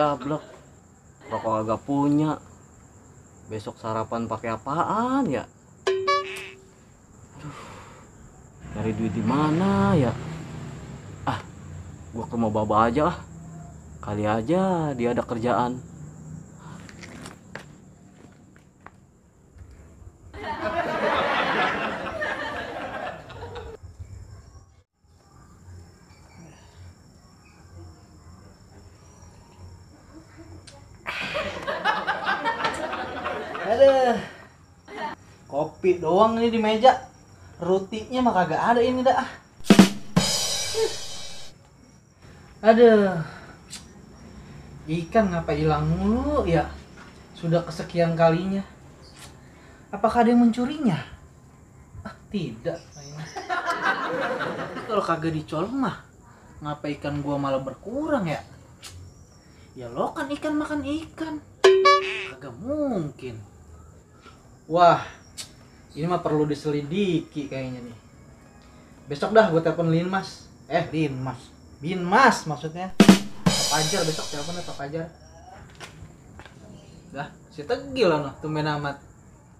gablek. Rokok agak punya. Besok sarapan pakai apaan ya? Aduh, nyari duit di mana ya? Ah, gua ke rumah Baba aja ah. Kali aja dia ada kerjaan. Aduh, kopi doang ini di meja. Rutinya mah kagak ada ini dah. Aduh, ikan ngapa hilang mulu ya? Sudah kesekian kalinya. Apakah ada yang mencurinya? Ah, tidak kayaknya. Kalau kagak dicolong mah, ngapa ikan gua malah berkurang ya? Ya lo kan ikan makan ikan. Kagak mungkin. Wah, ini mah perlu diselidiki kayaknya nih. Besok dah gue telepon Linmas. Linmas. Binmas maksudnya. Pak Pajar besok teleponnya Pak Pajar. Dah, si tegil lah tumben amat.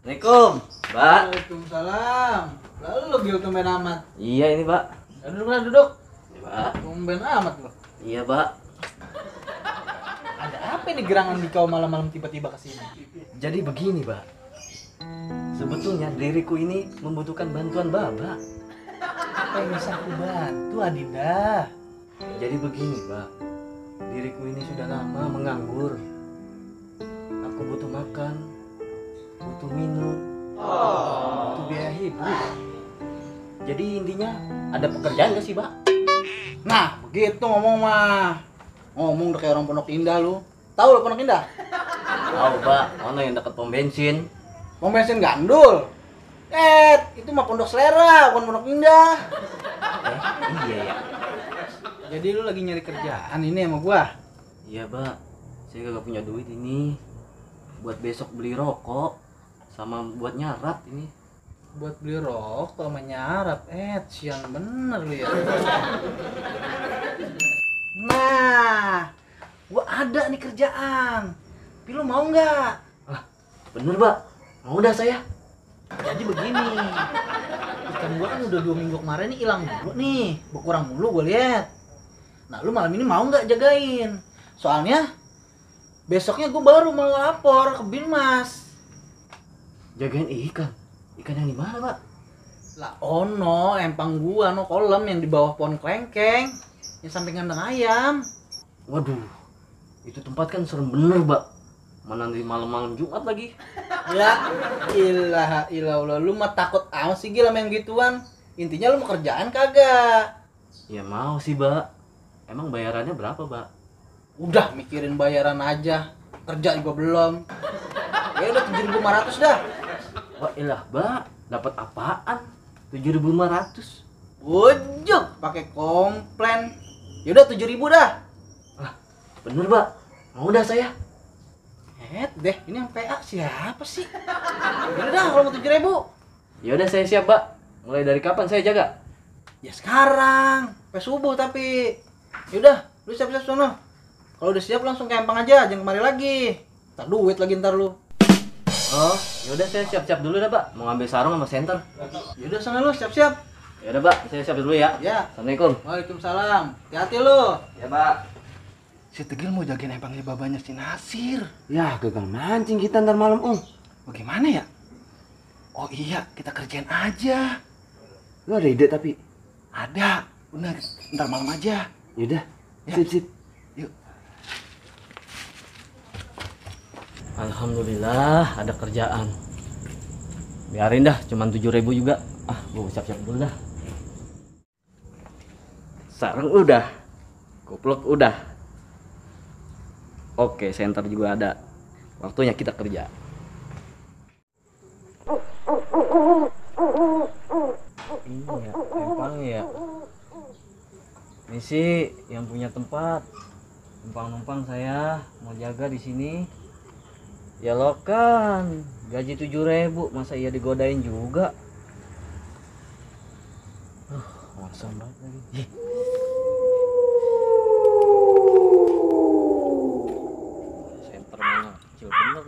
Assalamualaikum, Mbak. Waalaikumsalam. Lalu lo gil tumben amat. Iya ini, Mbak. Duduk lah, duduk. Iya, Mbak. Tumben amat lo. Iya, Mbak. Ada apa ini gerangan di kau malam-malam tiba-tiba kesini? Jadi begini, Mbak. Sebetulnya diriku ini membutuhkan bantuan Baba. Apa yang bisa aku bantu, Adinda? Jadi begini, Mbak. Diriku ini sudah lama menganggur. Aku butuh makan, butuh minum, butuh biaya hidup. Jadi intinya ada pekerjaan gak sih, Mbak? Nah, begitu ngomong mah. Ngomong udah kayak orang Pondok Indah lu. Tahu lo Pondok Indah? Tahu, Mbak. Mana yang dekat pom bensin? Pom bensin gandul. Itu mah Pondok Selera, bukan Pondok Indah. Iya ya. Jadi lu lagi nyari kerjaan ini sama gua? Iya, Mbak. Saya gak punya duit ini. Buat besok beli rokok sama buat nyarap ini. Buat beli rokok sama nyarap. Sian bener lu ya. Nah, gua ada nih kerjaan. Tapi lu mau nggak? Bener, Mbak. Mau dah saya. Jadi begini, ikan gua kan udah 2 minggu kemarin nih hilang mulu nih, berkurang mulu gua lihat. Nah, lu malam ini mau nggak jagain? Soalnya besoknya gua baru mau lapor ke Binmas. Jagain ikan. Ikan yang di mana, Pak? Lah ono, empang gua no kolam yang di bawah pohon kelengkeng, yang samping kandang ayam. Waduh, itu tempat kan serem bener, Mbak. Mana nanti malam-malam Jumat lagi. Ya ilaha illallah, lu mah takut amat sih gila main gituan. Intinya lu mau kerjaan kagak? Ya mau sih, Mbak. Emang bayarannya berapa, Mbak? Udah mikirin bayaran aja, kerja juga belum. Ya udah 7.500 dah. Wah, ilah, Mbak. Dapat apaan? 7.500. Ujuk pakai komplain. Ya udah 7.000 dah. Bener, Mbak. Mau dah saya. Deh, ini yang PA siapa sih? Ya udah kalau mau 7.000. Ya udah saya siap, Mbak. Mulai dari kapan saya jaga? Ya sekarang, sampai subuh tapi. Ya udah, lu siap-siap sono. Kalau udah siap langsung ke empang aja, jangan kemari lagi. Tak duit lagi ntar lu. Oh, ya udah saya siap-siap dulu dah, Pak. Mau ngambil sarung sama senter. Ya udah sana lu siap-siap. Ya udah, Pak. Saya siap dulu ya. Ya. Assalamualaikum. Waalaikumsalam. Hati-hati lu. Ya, Pak. Si Tegil mau jagain empangnya babanya si Nasir. Ya, gagal mancing kita ntar malam, Om. Bagaimana ya? Oh iya, kita kerjain aja. Lu ada ide tapi? Ada, bener. Ntar malam aja. Yaudah, Ya. sip. Yuk. Alhamdulillah ada kerjaan. Biarin dah, cuman 7.000 juga. Gua siap-siap dulu dah. Sarung udah. Kupluk udah. Oke, senter juga ada. Waktunya kita kerja. Ini ya, empang ya. Ini sih yang punya tempat. Numpang-numpang saya mau jaga di sini. Ya lo kan gaji 7.000, masa iya digodain juga. Masa banget lagi.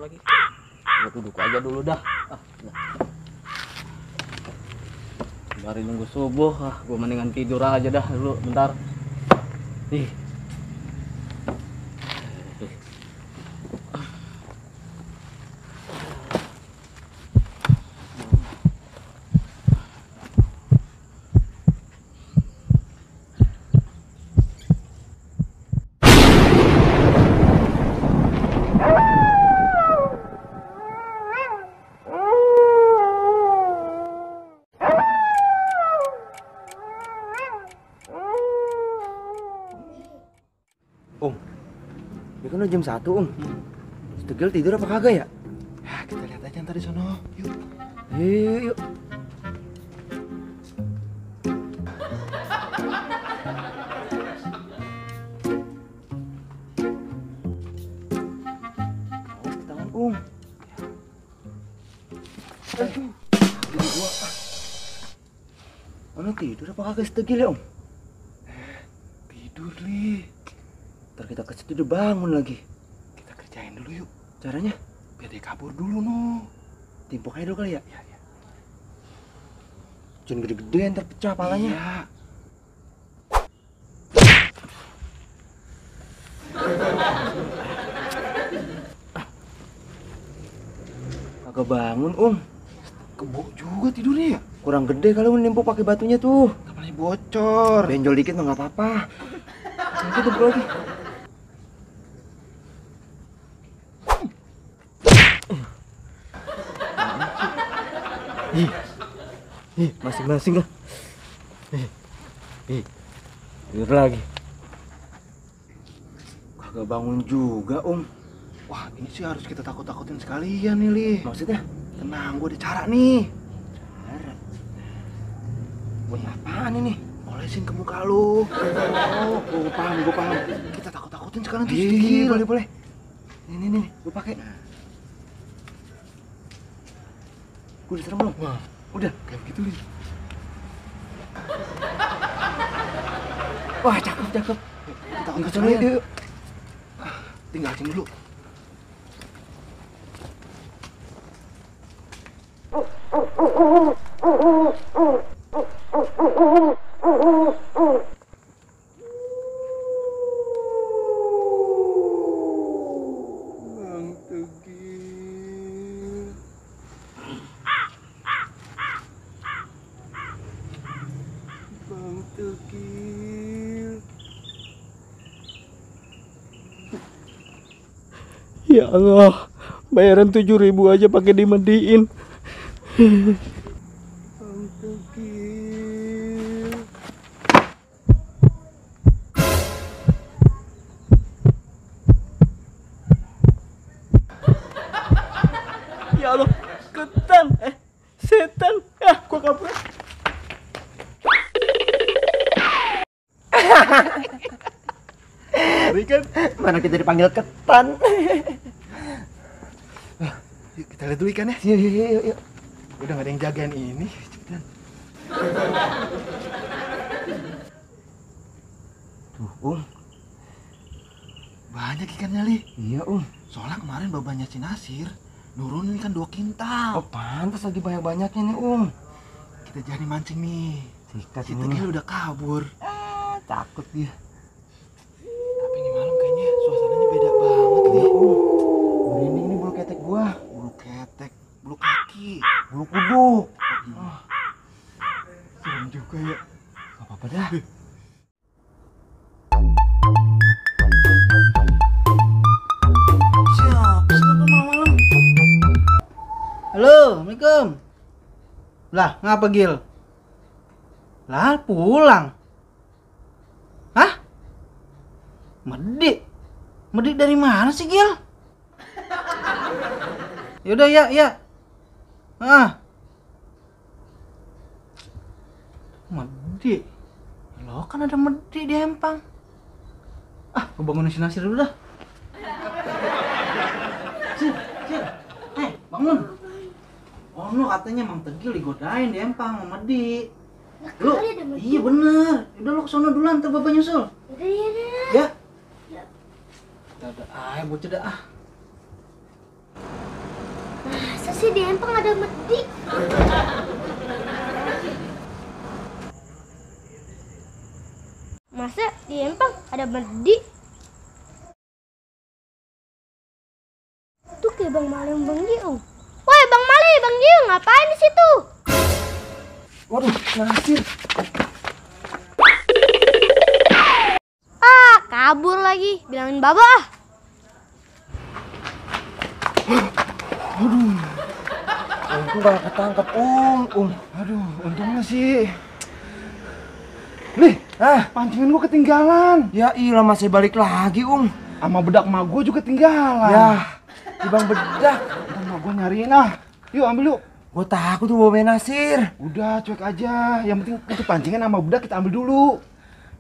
lagi. Gua duduk aja dulu dah. Dari nunggu subuh, gua mendingan tidur aja dah dulu bentar. Ih. Om, ini kan udah jam 1, Om. Stegel tidur apa kagak ya? Ya, kita lihat aja ntar di sono. Yuk. Yuk. Awas ke tangan, Om. Aduh. Tidur gua. Mana tidur apa kagak Stegel ya, Om? Tidur, Li. Ntar kita ke situ udah bangun lagi. Kita kerjain dulu yuk. Caranya? Biar dia kabur dulu no. Timpuk aja dulu kali ya? Iya. Jangan gede-gede ntar pecah palanya. Iya. Kagak bangun, Om. Kebo juga tidurnya ya? Kurang gede kalau nimpuk pakai batunya tuh. Namanya bocor. Benjol dikit mah nggak apa-apa. Nanti tuh lagi. Masing-masing lah. Tidur lagi. Kagak bangun juga, Om. Wah, ini sih harus kita takut-takutin sekalian nih, Li. Maksudnya? Tenang, gue ada cara nih. Cara? Buat apaan ini? Olesin ke muka lu. Oh, gue paham. Kita takut-takutin sekalian tuh. Iya, boleh. Nih, gue pakai. Gue diserem belum? Wah. Udah, kayak begitu, Li. Wah, cakep. Kita ke sana yuk. Tinggal sini dulu. Bang Tegil. Bang Tegil. Ya Allah, bayaran 7.000 aja pakai dimandiin. Bang Tegil. Ya Allah, ketan, setan, gua kabur. Kan? Mana kita dipanggil ketan. Yuk kita lihat dulu ikannya. Yuk. Udah gak ada yang jagain ini. Cepetan. Tuh, Om. Banyak ikannya, Li. Iya, Om. Soalnya kemarin babanya si Nasir nurunin kan 2 kintal. Oh, pantas lagi banyak-banyaknya nih, Om. Kita jadi mancing nih. Sikat si Tegil udah kabur. Takut dia. Tapi ini malam kayaknya suasananya beda banget nih. Iya, Om. Merinding nih bulu ketek gua. Bulu ketek, bulu kaki, bulu kuduk. Serem juga ya. Gak apa-apa dah. Siapa sih malam-malam? Halo, Assalamualaikum. Lah, ngapa Gil? Lah, pulang. Hah? Medik? Medik dari mana sih, Gil? Yaudah, ya. Medik? Lo kan ada medik di Empang. Gue bangunin si Nasir dulu dah. Sir. Bangun. Oh, no, katanya Mang Tegil digodain di Empang sama Medik. Lu? Iya bener. Udah lu kesana duluan, ntar Bapak nyusul. Udah. Ya? Udah, ayo bocah dah. Masa sih di Empang ada medi? Masa di Empang ada medi? Tuh kayak Bang Mali Bang Giung. Woi Bang Mali, Bang Giung ngapain di situ? Waduh, Nasir. Ah, kabur lagi. Bilangin Baba ah. Untung gak ketangkep, Aduh, untungnya sih. Nih, pancingan gua ketinggalan. Ya iyalah, masih balik lagi, Sama bedak emak gua juga ketinggalan. Ya, di bang bedak. Ntar emak gua nyariin Yuk, ambil yuk. Gua takut tuh bawa Nasir. Udah, cuek aja. Yang penting itu pancingan sama bedak kita ambil dulu.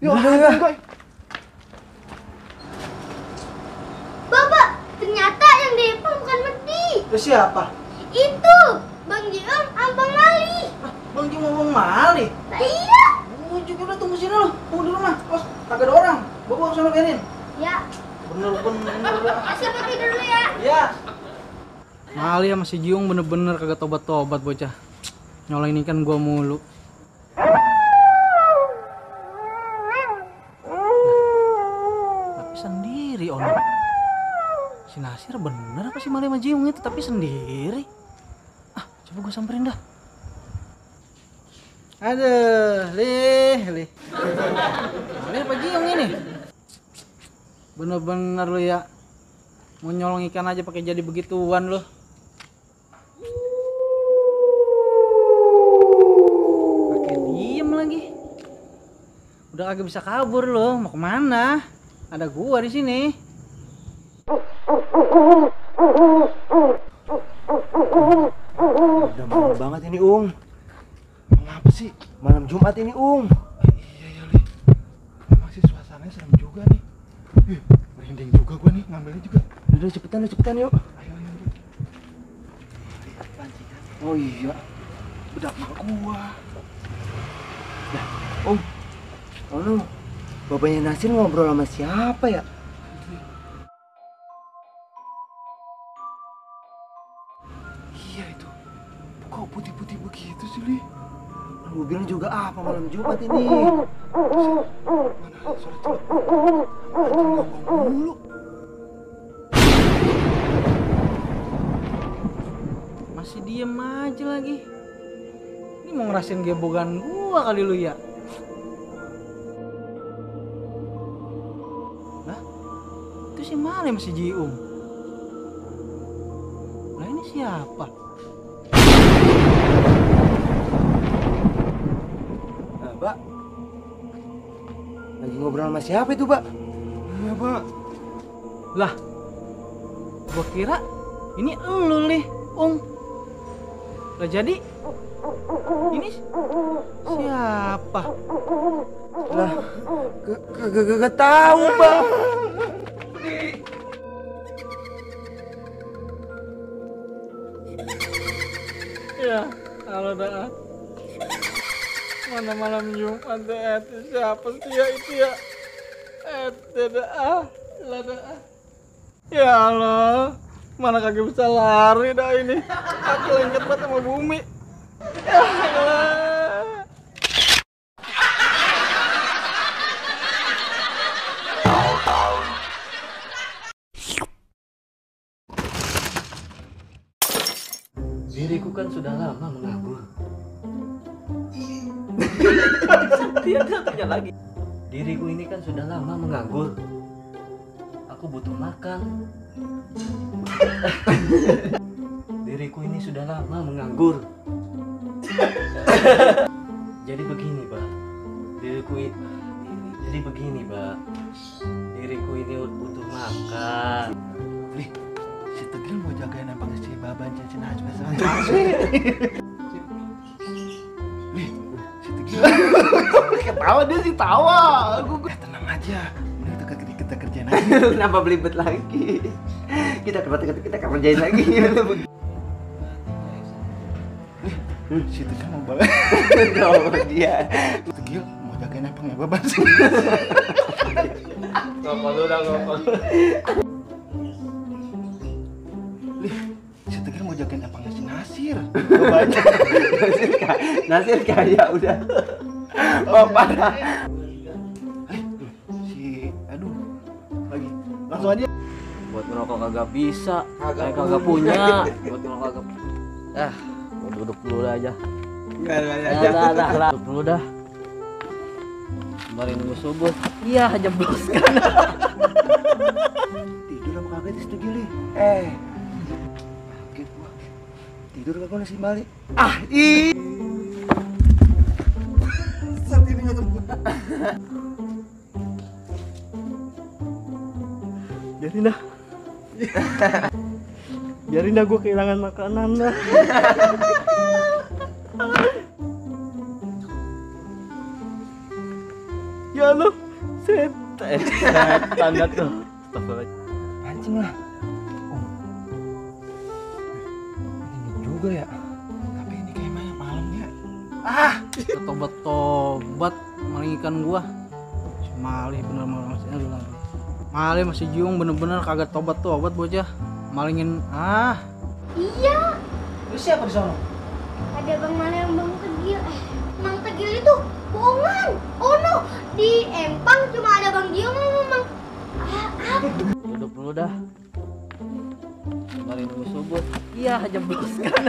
Yuk, ambil, Goy. Baba, ternyata yang di Empang bukan medi. Itu siapa? Itu Bang Giung sama Bang Mali. Bang Giung mau Bang Mali. Nah iya. Juga udah tunggu sini loh. Tunggu di rumah. Oh, kagak ada orang. Bawa ke sana biarin. Ya. Bener-bener. Asal pergi dulu ya. Ya. Mali sama si Giung bener-bener kagak tobat-tobat bocah. Nyolong ini kan gua mulu. Tapi sendiri orang. Si Nasir bener apa sih Mali sama Giung itu tapi sendiri? Coba gua samperin dah. Aduh, Lih. Mali apa Giung ini? Bener-bener lu ya. Mau nyolong ikan aja pakai jadi begituan lo. Pakai diem lagi. Udah kagak bisa kabur lo. Mau kemana? Ada gua di sini. Udah malam banget ini, Malam apa sih? Malam Jumat ini, Iya, Li. Masih suasananya serem juga nih. Merinding juga gua nih, ngambilnya juga. Udah cepetan yuk. Ayo. Oh iya. Bedak mak gua. Nah, bapaknya Nasir ngobrol sama siapa ya? Iya itu. Kok putih-putih begitu sih, Li? Lu bilang juga apa malam Jumat ini? Mana suara cepet? Ngomong mulu. Masih diem aja lagi. Ini mau ngerasain gebogan gua kali lu ya. Lah? Itu si Mali masih Jiung. Lah ini siapa? Pak. Lagi ngobrol sama siapa itu, Pak? Iya, Pak. Lah, gua kira ini elu nih, Lah jadi ini siapa? Lah, kagak tahu, Pak. Ya, kalau dah. Mana malam Jumat siapa sih ya itu ya? Ya Allah, mana kagak bisa lari dah ini. Aku lengket banget sama bumi. Ya Allah. Diriku kan sudah lama menganggur. Dia tanya lagi. Diriku ini kan sudah lama menganggur. Aku butuh makan. Diriku ini sudah lama menganggur. Jadi begini, Pak. Jadi begini, Pak. Diriku ini butuh makan. Lih, si Tegil mau jagain apa si Baban Cincin Najwa sama Lih, si Tegil ketawa dia sih tawa. Tenang aja, kita kerjain aja. Kenapa belibet lagi? Kita kerjain lagi. Si Tegil mau bawa. Dia. Si Tegil mau jagain apa ya Baban sih? Ngapa lu udah ngapa? Lih, si Tegil mau jagain apa si banyak. Nasir kaya udah. Oh parah. Aduh. Lagi. Langsung aja. Buat ngerokok kagak bisa, kagak punya. Buat ngerokok kagak. Gua duduk dulu dah aja. Dah. Duduk dulu dah. Sembari nunggu subuh. Iya, jebloskan. Tidur apa kagak di situ Gili? Kaget gua. Tidur kagak nasi balik. Saat ini nggak sembuh. Biarin dah gue kehilangan makanan dah. Ya lo, setan dah tuh. Pancing lah. Ini juga ya. Tapi ini kayak malam ya. Tobat-tobat malingkan gua. Si Malih bener masih Malih masih jiung bener-bener kagak tobat-tobat bocah. Malingin Iya, Lu siapa di sono? ada Bang Mala yang Bang Tegil. Bang Tegil itu bohongan. Oh no, di Empang cuma ada Bang Gio sama Bang. Duduk dulu dah. Sembari nunggu subuh. Iya, jebloskan.